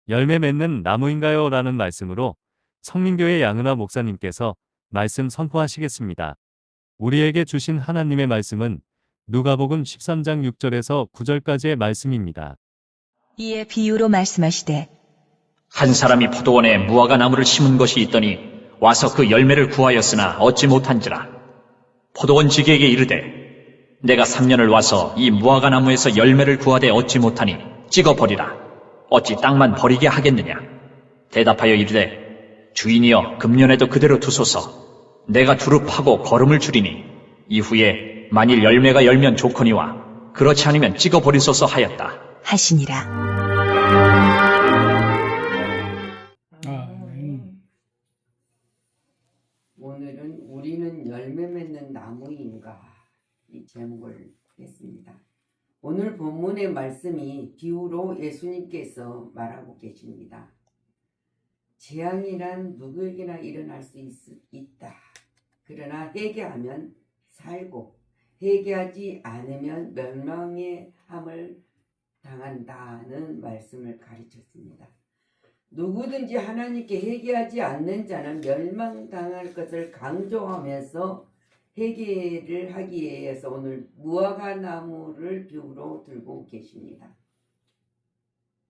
열매 맺는 나무인가요? 라는 말씀으로 성민교회 양은하 목사님께서 말씀 선포하시겠습니다. 우리에게 주신 하나님의 말씀은 누가복음 13장 6절에서 9절까지의 말씀입니다. 이에 비유로 말씀하시되 한 사람이 포도원에 무화과 나무를 심은 것이 있더니 와서 그 열매를 구하였으나 얻지 못한지라. 포도원 지기에게 이르되 내가 3년을 와서 이 무화과 나무에서 열매를 구하되 얻지 못하니 찍어버리라. 어찌 땅만 버리게 하겠느냐. 대답하여 이르되 주인이여 금년에도 그대로 두소서. 내가 두루 파고 거름을 주리니 이후에 만일 열매가 열면 좋거니와 그렇지 않으면 찍어버리소서 하였다 하시니라. 오늘은 우리는 열매 맺는 나무인가 이 제목을 했습니다. 오늘 본문의 말씀이 비유로 예수님께서 말하고 계십니다. 재앙이란 누구에게나 일어날 수 있다. 그러나 회개하면 살고 회개하지 않으면 멸망의 함을 당한다는 말씀을 가르쳤습니다. 누구든지 하나님께 회개하지 않는 자는 멸망당할 것을 강조하면서 회개를 하기 위해서 오늘 무화과 나무를 비유로 들고 계십니다.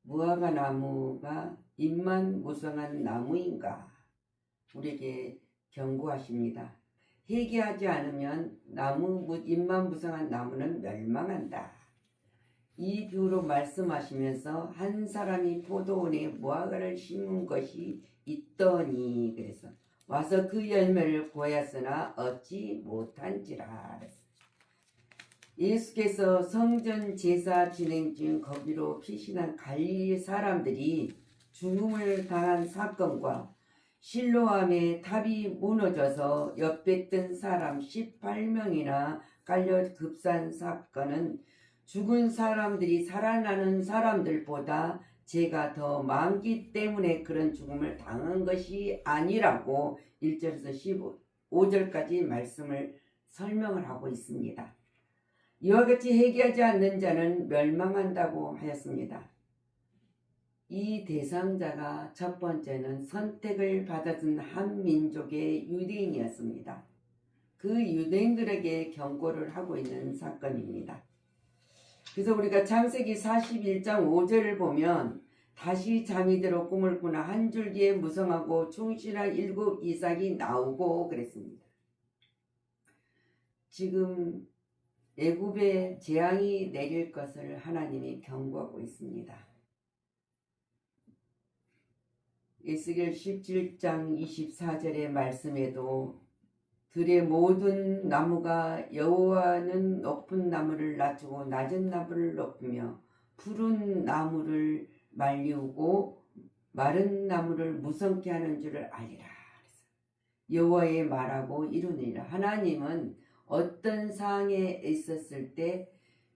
무화과 나무가 잎만 무성한 나무인가? 우리에게 경고하십니다. 회개하지 않으면 잎만 무성한 나무는 멸망한다. 이 비유로 말씀하시면서 한 사람이 포도원에 무화과를 심은 것이 있더니 그래서 와서 그 열매를 구하였으나 얻지 못한지라. 예수께서 성전 제사 진행 중 거기로 피신한 갈릴리 사람들이 죽음을 당한 사건과 실로암의 탑이 무너져서 옆에 있던 사람 18명이나 깔려 급사한 사건은 죽은 사람들이 살아나는 사람들보다 죄가 더 많기 때문에 그런 죽음을 당한 것이 아니라고 1절에서 15절까지 말씀을 설명을 하고 있습니다. 이와 같이 회개하지 않는 자는 멸망한다고 하였습니다. 이 대상자가 첫 번째는 선택을 받아준 한 민족의 유대인이었습니다. 그 유대인들에게 경고를 하고 있는 사건입니다. 그래서 우리가 창세기 41장 5절을 보면 다시 잠이 들어 꿈을 꾸나 한 줄기에 무성하고 충실한 7 이삭이 나오고 그랬습니다. 지금 애굽에 재앙이 내릴 것을 하나님이 경고하고 있습니다. 에스겔 17장 24절의 말씀에도 들의 모든 나무가 여호와는 높은 나무를 낮추고 낮은 나무를 높이며 푸른 나무를 말리우고 마른 나무를 무성케 하는 줄을 알리라. 여호와의 말하고 이루니라. 하나님은 어떤 상황에 있었을 때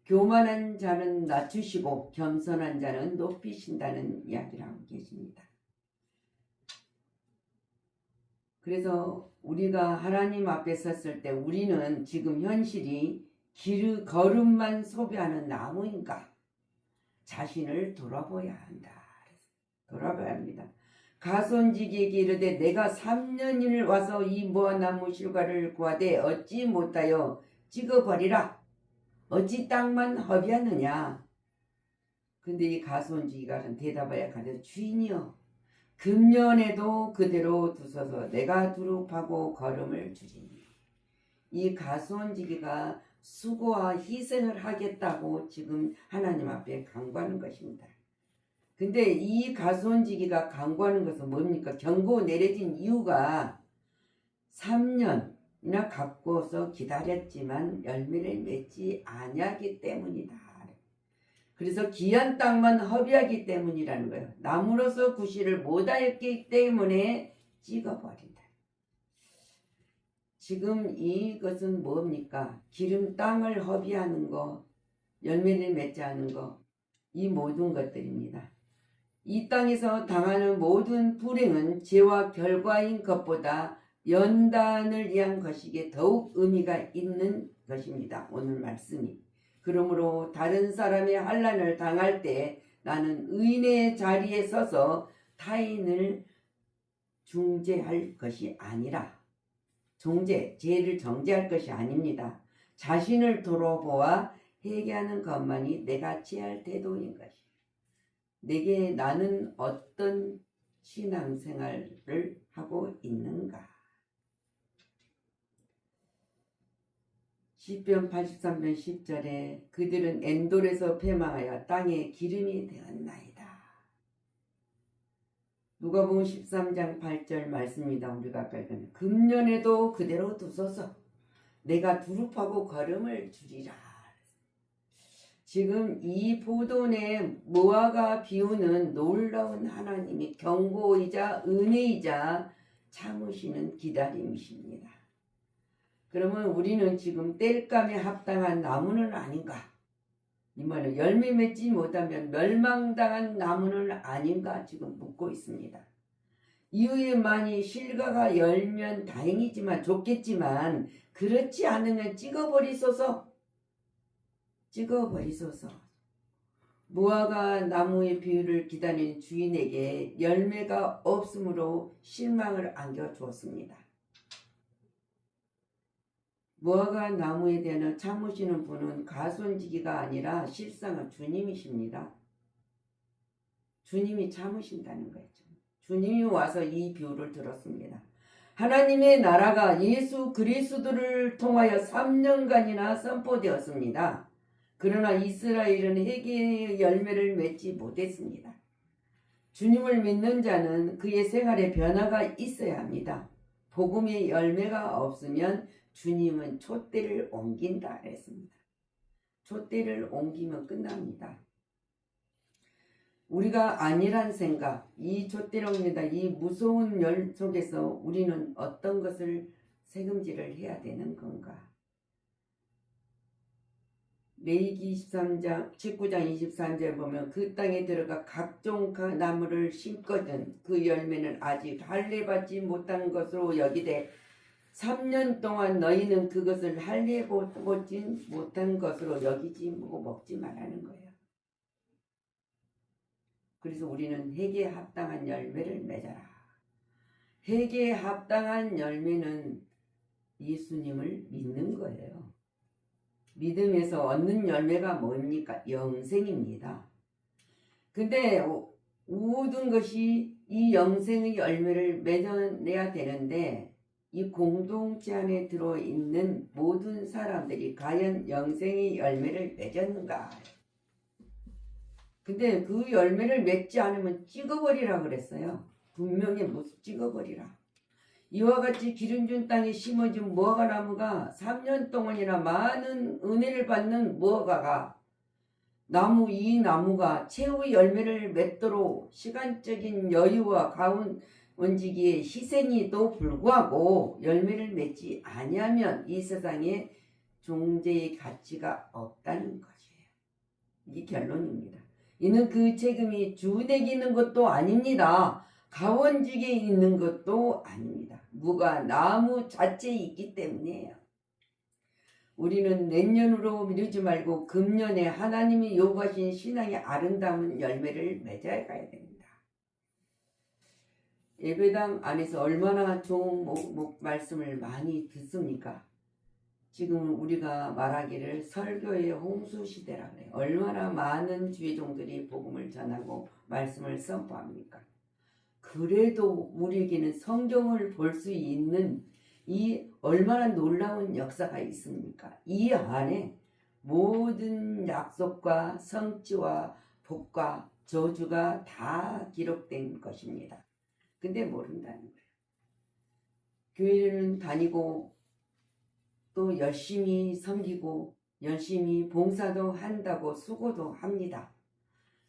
교만한 자는 낮추시고 겸손한 자는 높이신다는 이야기를 하고 계십니다. 그래서 우리가 하나님 앞에 섰을 때 우리는 지금 현실이 거름만 소비하는 나무인가? 자신을 돌아봐야 한다. 돌아봐야 합니다. 가손지기에게 이르되 내가 3년을 와서 이 무화나무 실과를 구하되 얻지 못하여 찍어버리라. 어찌 땅만 허비하느냐? 근데 이 가손지기가 대답하여 가되 주인이여 금년에도 그대로 두소서. 내가 두루 파고 거름을 주리니. 이 가수원지기가 수고와 희생을 하겠다고 지금 하나님 앞에 강구하는 것입니다. 근데 이 가수원지기가 강구하는 것은 뭡니까? 경고 내려진 이유가 3년이나 갖고서 기다렸지만 열매를 맺지 아니하기 때문이다. 그래서 귀한 땅만 허비하기 때문이라는 거예요. 나무로서 구실을 못하였기 때문에 찍어버린다. 지금 이것은 뭡니까? 기름 땅을 허비하는 거, 열매를 맺지 않은 거, 이 모든 것들입니다. 이 땅에서 당하는 모든 불행은 죄와 결과인 것보다 연단을 위한 것이기에 더욱 의미가 있는 것입니다. 오늘 말씀이. 그러므로 다른 사람의 환난을 당할 때 나는 의인의 자리에 서서 타인을 중재할 것이 아니라 죄를 정죄할 것이 아닙니다. 자신을 돌아보아 회개하는 것만이 내가 취할 태도인 것이. 내게 나는 어떤 신앙생활을 하고 있는가? 시편 83편 10절에 그들은 엔돌에서 패망하여 땅에 기름이 되었나이다. 누가복음 13장 8절 말씀입니다. 우리가 아까 읽은 금년에도 그대로 두소서 내가 두릅하고 걸음을 주리라. 지금 이 포도원에 무화과 비우는 놀라운 하나님이 경고이자 은혜이자 참으시는 기다림이십니다. 그러면 우리는 지금 땔감에 합당한 나무는 아닌가? 이 말은 열매 맺지 못하면 멸망당한 나무는 아닌가 지금 묻고 있습니다. 이후에 만이 실과가 열면 다행이지만 좋겠지만 그렇지 않으면 찍어버리소서. 무화과 나무의 비유를 기다리는 주인에게 열매가 없으므로 실망을 안겨주었습니다. 무화과 나무에 대한 참으시는 분은 가손지기가 아니라 실상은 주님이십니다. 주님이 참으신다는 거죠. 주님이 와서 이 비유를 들었습니다. 하나님의 나라가 예수 그리스도를 통하여 3년간이나 선포되었습니다. 그러나 이스라엘은 회개의 열매를 맺지 못했습니다. 주님을 믿는 자는 그의 생활에 변화가 있어야 합니다. 복음의 열매가 없으면 주님은 촛대를 옮긴다 했습니다. 촛대를 옮기면 끝납니다. 우리가 아니란 생각, 이 촛대를 옮긴다, 이 무서운 열 속에서 우리는 어떤 것을 새금질을 해야 되는 건가? 레위기 19장 23절 보면 그 땅에 들어가 각종 나무를 심거든 그 열매는 아직 할례받지 못한 것으로 여기되 3년 동안 너희는 그것을 할례받지 못한 것으로 여기지 먹지 말라는 거예요. 그래서 우리는 회개에 합당한 열매를 맺어라. 회개에 합당한 열매는 예수님을 믿는 거예요. 믿음에서 얻는 열매가 뭡니까? 영생입니다. 근데 모든 것이 이 영생의 열매를 맺어내야 되는데 이 공동체 안에 들어있는 모든 사람들이 과연 영생의 열매를 맺었는가? 근데 그 열매를 맺지 않으면 찍어버리라 그랬어요. 분명히 찍어버리라. 이와 같이 기름진 땅에 심어진 무화과 나무가 3년 동안이나 많은 은혜를 받는 무화과가 이 나무가 최후의 열매를 맺도록 시간적인 여유와 가운지기에 희생에도 불구하고 열매를 맺지 아니하면 이 세상에 존재의 가치가 없다는 것이에요. 이게 결론입니다. 이는 그 책임이 주인에게 있는 것도 아닙니다. 가원직에 있는 것도 아닙니다. 무가 나무 자체에 있기 때문이에요. 우리는 내년으로 미루지 말고 금년에 하나님이 요구하신 신앙의 아름다운 열매를 맺어야 가야 됩니다. 예배당 안에서 얼마나 좋은 말씀을 많이 듣습니까? 지금 우리가 말하기를 설교의 홍수시대라 그래요. 얼마나 많은 주의종들이 복음을 전하고 말씀을 선포합니까? 그래도 우리에게는 성경을 볼 수 있는 이 얼마나 놀라운 역사가 있습니까? 이 안에 모든 약속과 성취와 복과 저주가 다 기록된 것입니다. 근데 모른다는 거예요. 교회는 다니고 또 열심히 섬기고 열심히 봉사도 한다고 수고도 합니다.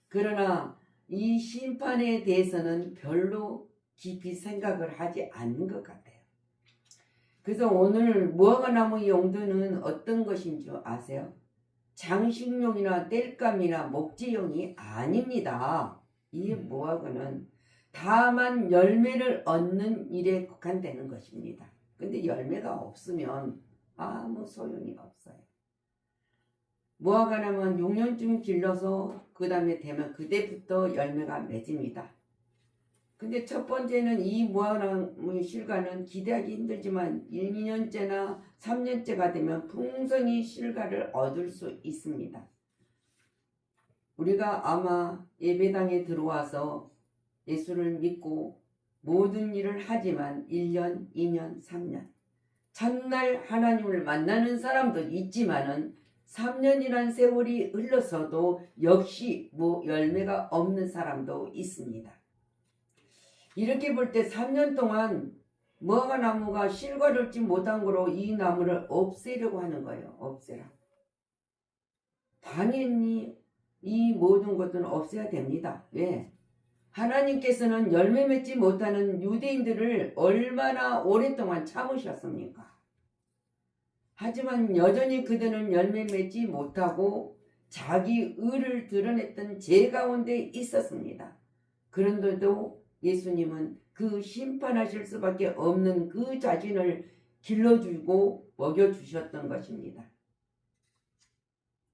그러나 이 심판에 대해서는 별로 깊이 생각을 하지 않는 것 같아요. 그래서 오늘 무화과 나무 용도는 어떤 것인 줄 아세요? 장식용이나 땔감이나 목재용이 아닙니다. 이 무화과는 다만 열매를 얻는 일에 국한되는 것입니다. 근데 열매가 없으면 아무 소용이 없어요. 무화과 나무는 6년쯤 길러서 그 다음에 되면 그때부터 열매가 맺습니다. 근데 첫 번째는 이 무화과나무 실과는 기대하기 힘들지만 1, 2년째나 3년째가 되면 풍성히 실과를 얻을 수 있습니다. 우리가 아마 예배당에 들어와서 예수를 믿고 모든 일을 하지만 1년, 2년, 3년 첫날 하나님을 만나는 사람도 있지만은 3년이란 세월이 흘러서도 역시 열매가 없는 사람도 있습니다. 이렇게 볼 때 3년 동안 무화과나무가 실과를 얻지 못한 거로 이 나무를 없애려고 하는 거예요. 없애라. 당연히 이 모든 것은 없애야 됩니다. 왜? 하나님께서는 열매 맺지 못하는 유대인들을 얼마나 오랫동안 참으셨습니까? 하지만 여전히 그들은 열매 맺지 못하고 자기 의를 드러냈던 죄 가운데 있었습니다. 그런데도 예수님은 그 심판하실 수밖에 없는 그 자신을 길러주고 먹여주셨던 것입니다.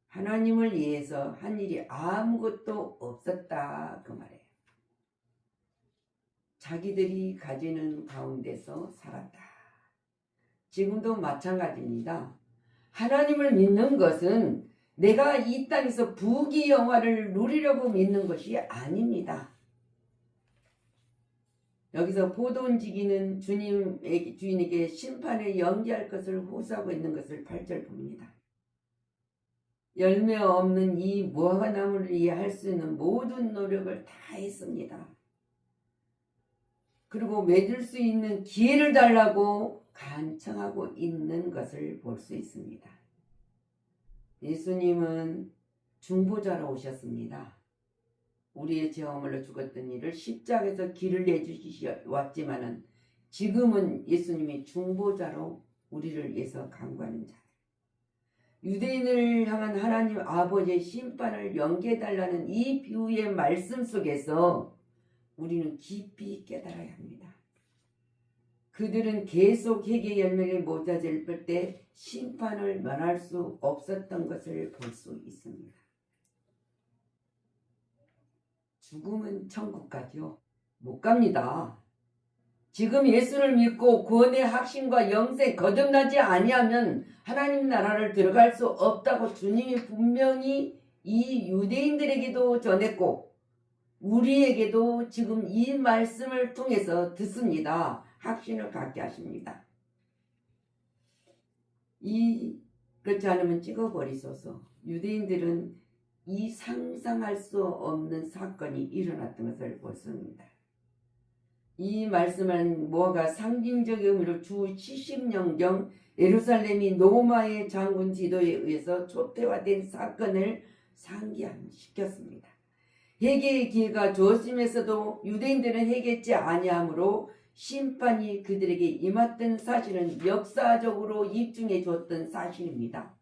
하나님을 위해서 한 일이 아무것도 없었다 그 말이에요. 자기들이 가지는 가운데서 살았다. 지금도 마찬가지입니다. 하나님을 믿는 것은 내가 이 땅에서 부귀영화를 누리려고 믿는 것이 아닙니다. 여기서 포도원지기는 주인에게 심판에 연기할 것을 호소하고 있는 것을 8절 봅니다. 열매 없는 이 무화과나무를 위해 할 수 있는 모든 노력을 다 했습니다. 그리고 맺을 수 있는 기회를 달라고 간청하고 있는 것을 볼 수 있습니다. 예수님은 중보자로 오셨습니다. 우리의 죄 허물로 죽었던 이를 십자가에서 길을 내주시기 왔지만은 지금은 예수님이 중보자로 우리를 위해서 간구하는 자. 유대인을 향한 하나님 아버지의 심판을 연기해달라는 이 비유의 말씀 속에서 우리는 깊이 깨달아야 합니다. 그들은 계속 회개 열매를 못 얻을 때 심판을 면할 수 없었던 것을 볼 수 있습니다. 죽음은 천국까지요? 못 갑니다. 지금 예수를 믿고 구원의 확신과 영생 거듭나지 아니하면 하나님 나라를 들어갈 수 없다고 주님이 분명히 이 유대인들에게도 전했고 우리에게도 지금 이 말씀을 통해서 듣습니다. 확신을 갖게 하십니다. 그렇지 않으면 찍어버리소서. 유대인들은 이 상상할 수 없는 사건이 일어났던 것을 보습니다. 이 말씀은 무화과 상징적인 의미로 주 70년경 예루살렘이 로마의 장군 지도에 의해서 초태화된 사건을 상기시켰습니다. 회개의 기회가 주어지면서도 유대인들은 회개치 아니하므로 심판이 그들에게 임했던 사실은 역사적으로 입증해 줬던 사실입니다.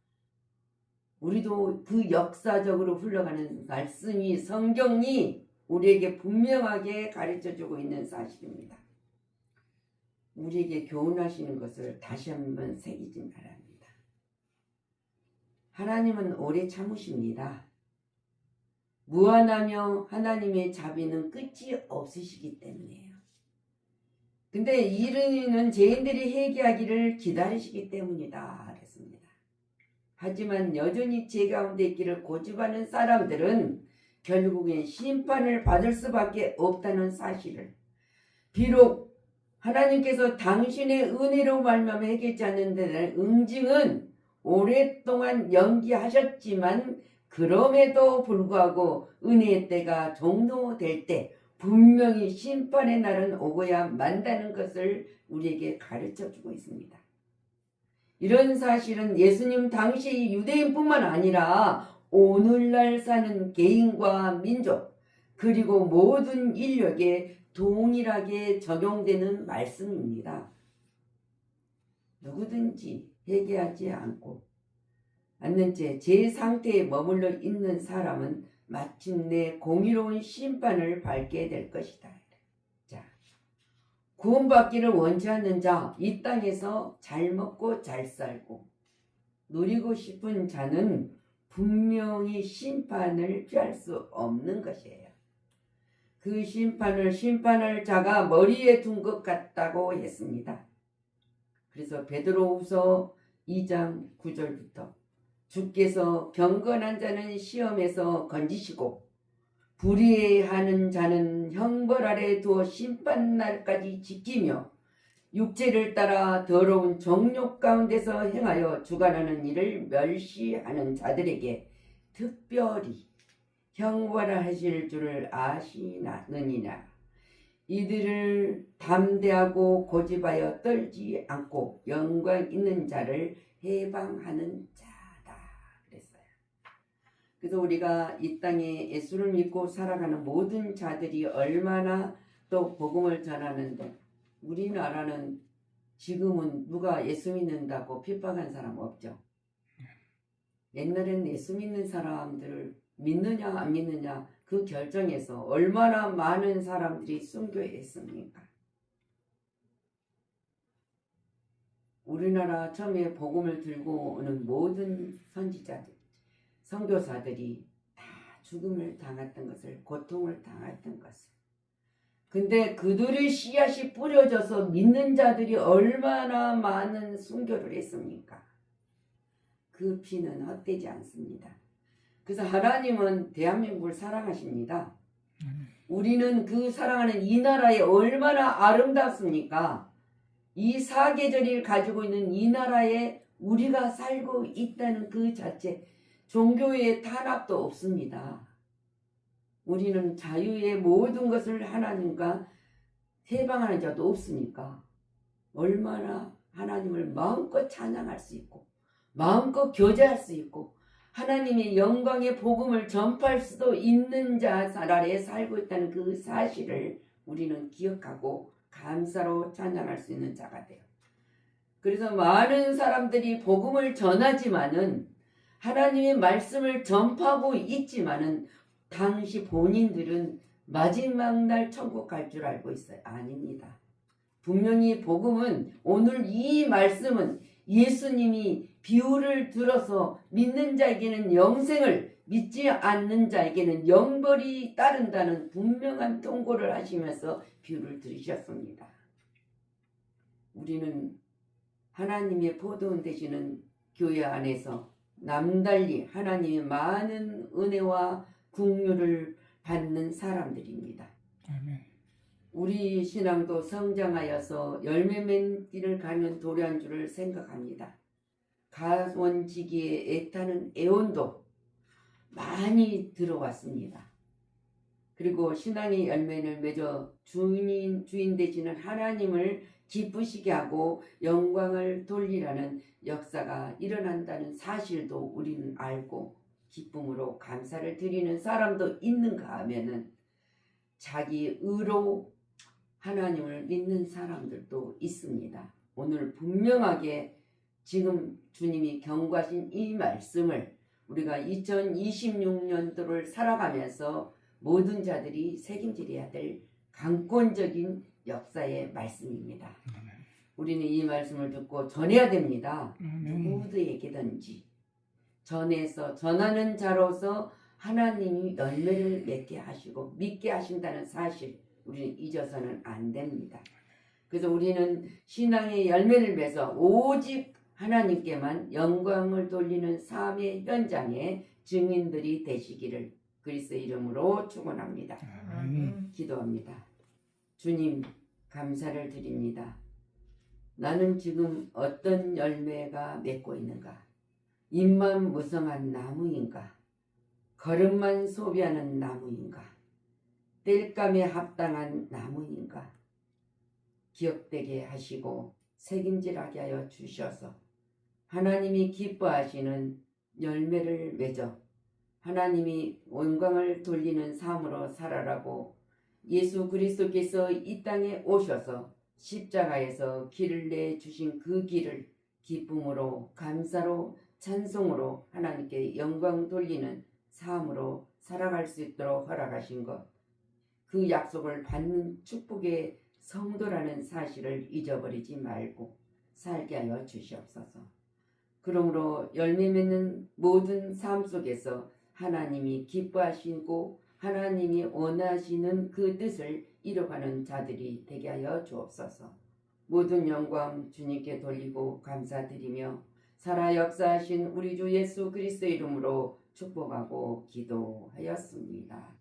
우리도 그 역사적으로 흘러가는 말씀이 성경이 우리에게 분명하게 가르쳐주고 있는 사실입니다. 우리에게 교훈하시는 것을 다시 한번 새기지 바랍니다. 하나님은 오래 참으십니다. 무한하며 하나님의 자비는 끝이 없으시기 때문이에요. 근데 이르는 죄인들이 회개하기를 기다리시기 때문이다 그랬습니다. 하지만 여전히 죄 가운데 있기를 고집하는 사람들은 결국엔 심판을 받을 수밖에 없다는 사실을, 비록 하나님께서 당신의 은혜로 말미암아 회개하지 않는 데 대한 응징은 오랫동안 연기하셨지만 그럼에도 불구하고 은혜의 때가 종료될 때 분명히 심판의 날은 오고야 만다는 것을 우리에게 가르쳐주고 있습니다. 이런 사실은 예수님 당시 유대인뿐만 아니라 오늘날 사는 개인과 민족 그리고 모든 인력에 동일하게 적용되는 말씀입니다. 누구든지 회개하지 않는 채 제 상태에 머물러 있는 사람은 마침내 공의로운 심판을 받게 될 것이다. 자, 구원받기를 원치 않는 자, 이 땅에서 잘 먹고 잘 살고 누리고 싶은 자는 분명히 심판을 피할 수 없는 것이에요. 그 심판을 자가 머리에 둔 것 같다고 했습니다. 그래서 베드로후서 2장 9절부터 주께서 경건한 자는 시험에서 건지시고 불의하는 자는 형벌 아래 두어 심판날까지 지키며 육체를 따라 더러운 정욕 가운데서 행하여 주관하는 일을 멸시하는 자들에게 특별히 형벌하실 줄을 아시느니라. 이들을 담대하고 고집하여 떨지 않고 영광 있는 자를 해방하는 자다 그랬어요. 그래서 우리가 이 땅에 예수를 믿고 살아가는 모든 자들이 얼마나 또 복음을 전하는데, 우리나라는 지금은 누가 예수 믿는다고 핍박한 사람 없죠. 옛날에는 예수 믿는 사람들을 믿느냐 안 믿느냐 그 결정에서 얼마나 많은 사람들이 순교했습니까? 우리나라 처음에 복음을 들고 오는 모든 선지자들, 선교사들이 다 죽음을 당했던 것을, 고통을 당했던 것을. 근데 그들의 씨앗이 뿌려져서 믿는 자들이 얼마나 많은 순교를 했습니까? 그 피는 헛되지 않습니다. 그래서 하나님은 대한민국을 사랑하십니다. 우리는 그 사랑하는 이 나라에 얼마나 아름답습니까? 이 사계절을 가지고 있는 이 나라에 우리가 살고 있다는 그 자체, 종교의 탄압도 없습니다. 우리는 자유의 모든 것을 하나님과 해방하는 자도 없으니까 얼마나 하나님을 마음껏 찬양할 수 있고 마음껏 교제할 수 있고 하나님의 영광의 복음을 전파할 수도 있는 나라에 살고 있다는 그 사실을 우리는 기억하고 감사로 찬양할 수 있는 자가 돼요. 그래서 많은 사람들이 복음을 전하지만은, 하나님의 말씀을 전파하고 있지만은 당시 본인들은 마지막 날 천국 갈 줄 알고 있어요. 아닙니다. 분명히 복음은, 오늘 이 말씀은 예수님이 비유를 들어서 믿는 자에게는 영생을, 믿지 않는 자에게는 영벌이 따른다는 분명한 통고를 하시면서 비유를 들으셨습니다. 우리는 하나님의 포도원 되시는 교회 안에서 남달리 하나님의 많은 은혜와 긍휼을 받는 사람들입니다. 우리 신앙도 성장하여서 열매 맺기를 가면 도래한 줄을 생각합니다. 가원지기에 애타는 애원도 많이 들어왔습니다. 그리고 신앙의 열매를 맺어 주인 되시는 하나님을 기쁘시게 하고 영광을 돌리라는 역사가 일어난다는 사실도 우리는 알고 기쁨으로 감사를 드리는 사람도 있는가 하면은 자기 의로 하나님을 믿는 사람들도 있습니다. 오늘 분명하게 지금 주님이 경고하신 이 말씀을 우리가 2026년도를 살아가면서 모든 자들이 책임져야 될 강권적인 역사의 말씀입니다. 우리는 이 말씀을 듣고 전해야 됩니다. 누구에게든지 전해서 전하는 자로서 하나님이 열매를 맺게 하시고 믿게 하신다는 사실, 우리는 잊어서는 안 됩니다. 그래서 우리는 신앙의 열매를 맺어 오직 하나님께만 영광을 돌리는 삶의 현장에 증인들이 되시기를 그리스도의 이름으로 축원합니다. 기도합니다. 주님, 감사를 드립니다. 나는 지금 어떤 열매가 맺고 있는가? 잎만 무성한 나무인가? 거름만 소비하는 나무인가? 땔감에 합당한 나무인가? 기억되게 하시고 책임질하게 하여 주셔서 하나님이 기뻐하시는 열매를 맺어 하나님이 영광을 돌리는 삶으로 살아라고 예수 그리스도께서 이 땅에 오셔서 십자가에서 길을 내주신 그 길을 기쁨으로 감사로 찬송으로 하나님께 영광 돌리는 삶으로 살아갈 수 있도록 허락하신 것, 그 약속을 받는 축복의 성도라는 사실을 잊어버리지 말고 살게 하여 주시옵소서. 그러므로 열매 맺는 모든 삶 속에서 하나님이 기뻐하시고 하나님이 원하시는 그 뜻을 이뤄가는 자들이 되게 하여 주옵소서. 모든 영광 주님께 돌리고 감사드리며 살아 역사하신 우리 주 예수 그리스도의 이름으로 축복하고 기도하였습니다.